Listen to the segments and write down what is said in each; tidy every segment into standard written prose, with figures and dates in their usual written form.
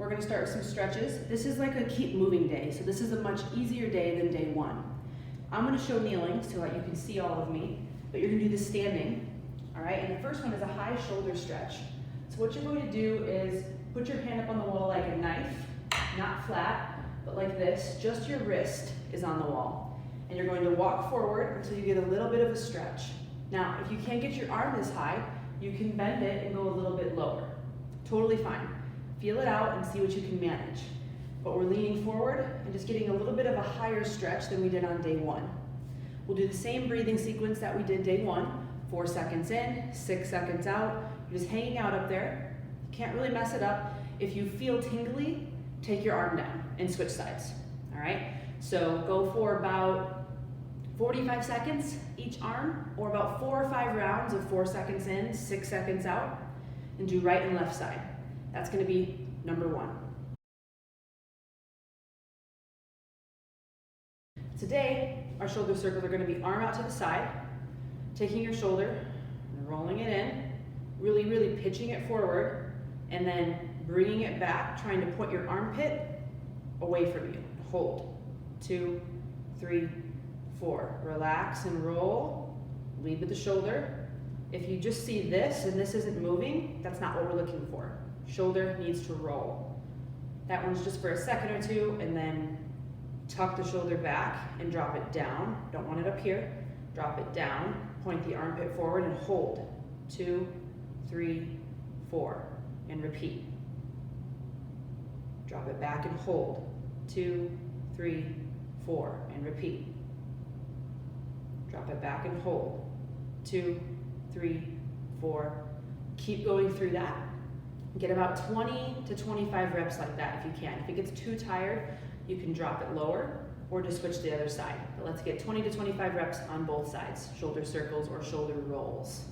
we're gonna start with some stretches. This is like a keep moving day, so this is a much easier day than day one. I'm gonna show kneeling so that you can see all of me, but you're gonna do this standing, all right? And the first one is a high shoulder stretch. So what you're going to do is put your hand up on the wall like a knife, not flat, but like this, just your wrist is on the wall. And you're going to walk forward until you get a little bit of a stretch. Now, if you can't get your arm this high, you can bend it and go a little bit lower. Totally fine. Feel it out and see what you can manage. But we're leaning forward and just getting a little bit of a higher stretch than we did on day one. We'll do the same breathing sequence that we did day one. 4 seconds in, 6 seconds out. You're just hanging out up there. You can't really mess it up. If you feel tingly, take your arm down and switch sides, all right? So go for about 45 seconds each arm, or about 4 or 5 rounds of 4 seconds in, 6 seconds out, and do right and left side. That's gonna be number one. Today, our shoulder circles are going to be arm out to the side, taking your shoulder, and rolling it in, really, really pitching it forward, and then bringing it back, trying to put your armpit away from you. Hold. 2, 3, 4. Relax and roll. Lead with the shoulder. If you just see this and this isn't moving, that's not what we're looking for. Shoulder needs to roll. That one's just for a second or two, and then tuck the shoulder back and drop it down. Don't want it up here. Drop it down, point the armpit forward and hold. 2, 3, 4, and repeat. Drop it back and hold. 2, 3, 4, and repeat. Drop it back and hold. 2, 3, 4. Keep going through that. Get about 20 to 25 reps like that if you can. If it gets too tired, you can drop it lower or just switch to the other side. But let's get 20 to 25 reps on both sides, shoulder circles or shoulder rolls.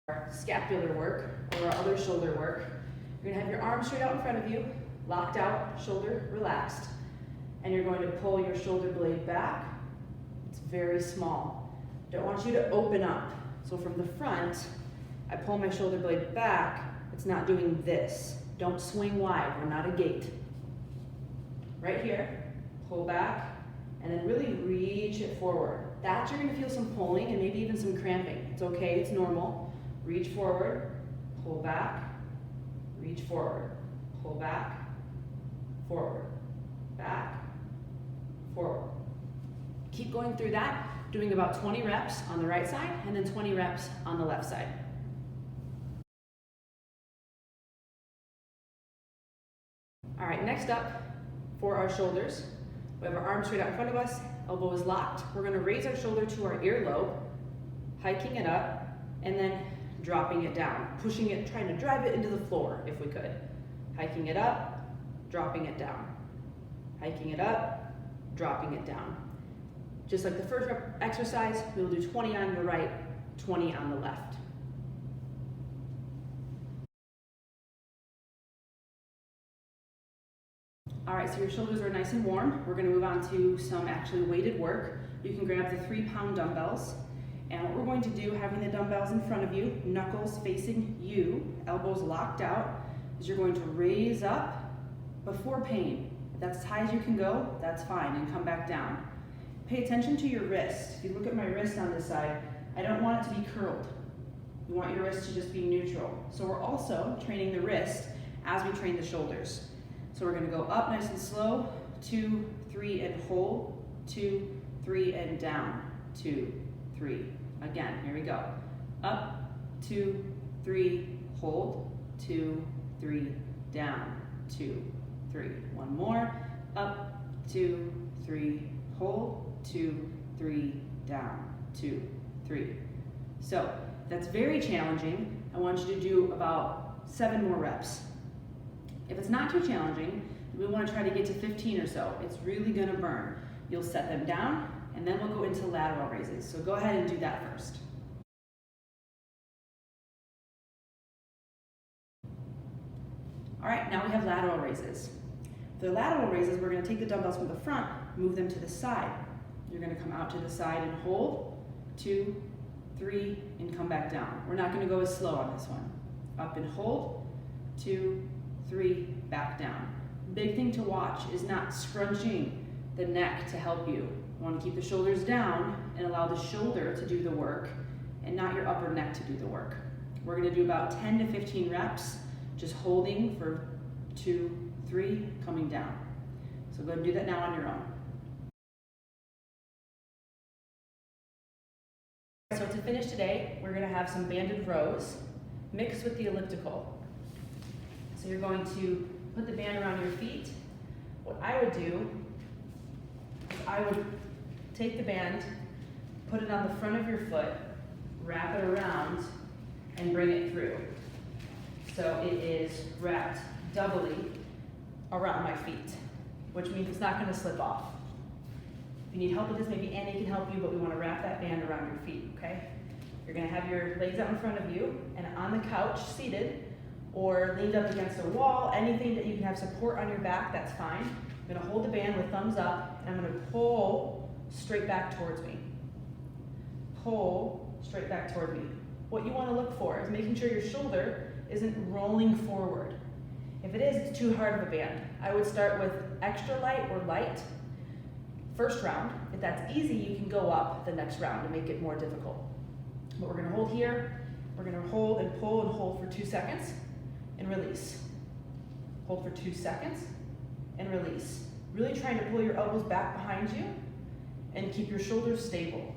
Our scapular work or our other shoulder work, you're gonna have your arms straight out in front of you, locked out, shoulder relaxed, and you're going to pull your shoulder blade back. It's very small. Don't want you to open up. So from the front, I pull my shoulder blade back. It's not doing this. Don't swing wide, we're not a gate. Right here, pull back, and then really reach it forward. That you're gonna feel some pulling and maybe even some cramping. It's okay, it's normal. Reach forward, pull back, reach forward, pull back, forward, back, forward. Keep going through that, doing about 20 reps on the right side and then 20 reps on the left side. All right, next up for our shoulders, we have our arms straight out in front of us, elbow is locked. We're gonna raise our shoulder to our earlobe, hiking it up, and then dropping it down, pushing it, trying to drive it into the floor if we could. Hiking it up, dropping it down. Hiking it up, dropping it down. Just like the first exercise, we'll do 20 on the right, 20 on the left. All right, so your shoulders are nice and warm. We're gonna move on to some actually weighted work. You can grab the 3-pound dumbbells. And what we're going to do, having the dumbbells in front of you, knuckles facing you, elbows locked out, is you're going to raise up before pain. If that's as high as you can go, that's fine, and come back down. Pay attention to your wrist. If you look at my wrist on this side, I don't want it to be curled. You want your wrist to just be neutral. So we're also training the wrist as we train the shoulders. So we're gonna go up nice and slow, 2, 3, and hold, 2, 3, and down, 2, 3. Again, here we go. Up, 2, 3, hold, 2, 3, down, 2, 3. One more, up, 2, 3, hold, 2, 3, down, 2, 3. So that's very challenging. I want you to do about 7 more reps. If it's not too challenging, we want to try to get to 15 or so. It's really going to burn. You'll set them down, and then we'll go into lateral raises. So go ahead and do that first. All right, now we have lateral raises. For the lateral raises, we're going to take the dumbbells from the front, move them to the side. You're going to come out to the side and hold, 2, 3, and come back down. We're not gonna go as slow on this one. Up and hold, 2, 3, back down. Big thing to watch is not scrunching the neck to help you. You wanna keep the shoulders down and allow the shoulder to do the work and not your upper neck to do the work. We're gonna do about 10 to 15 reps, just holding for 2, 3, coming down. So go ahead and do that now on your own. So to finish today, we're gonna have some banded rows mixed with the elliptical. So you're going to put the band around your feet. What I would do is I would take the band, put it on the front of your foot, wrap it around, and bring it through. So it is wrapped doubly around my feet, which means it's not gonna slip off. If you need help with this, maybe Annie can help you, but we wanna wrap that band around your feet, okay? You're gonna have your legs out in front of you, and on the couch, seated, or leaned up against a wall, anything that you can have support on your back, that's fine. I'm gonna hold the band with thumbs up, and I'm gonna pull straight back towards me. Pull straight back toward me. What you wanna look for is making sure your shoulder isn't rolling forward. If it is, it's too hard of a band. I would start with extra light or light. First round, if that's easy, you can go up the next round to make it more difficult. But we're gonna hold here, we're gonna hold and pull and hold for 2 seconds and release. Hold for 2 seconds and release. Really trying to pull your elbows back behind you and keep your shoulders stable.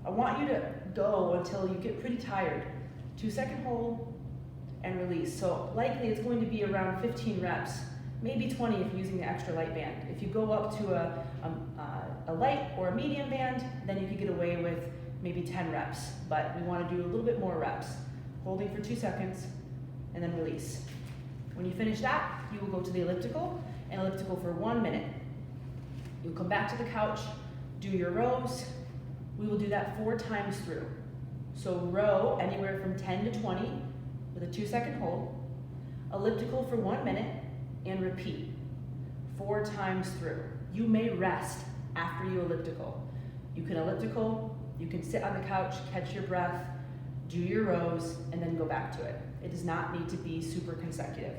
I want you to go until you get pretty tired. 2-second hold and release. So likely it's going to be around 15 reps, maybe 20 if you're using the extra light band. If you go up to a light or a medium band, then you could get away with maybe 10 reps, but we want to do a little bit more reps. Holding for 2 seconds and then release. When you finish that, you will go to the elliptical and elliptical for 1 minute. You'll come back to the couch, do your rows. We will do that 4 times through. So row anywhere from 10 to 20 with a 2-second hold, elliptical for 1 minute, and repeat 4 times through. You may rest after you elliptical. You can elliptical, you can sit on the couch, catch your breath, do your rows, and then go back to it. It does not need to be super consecutive.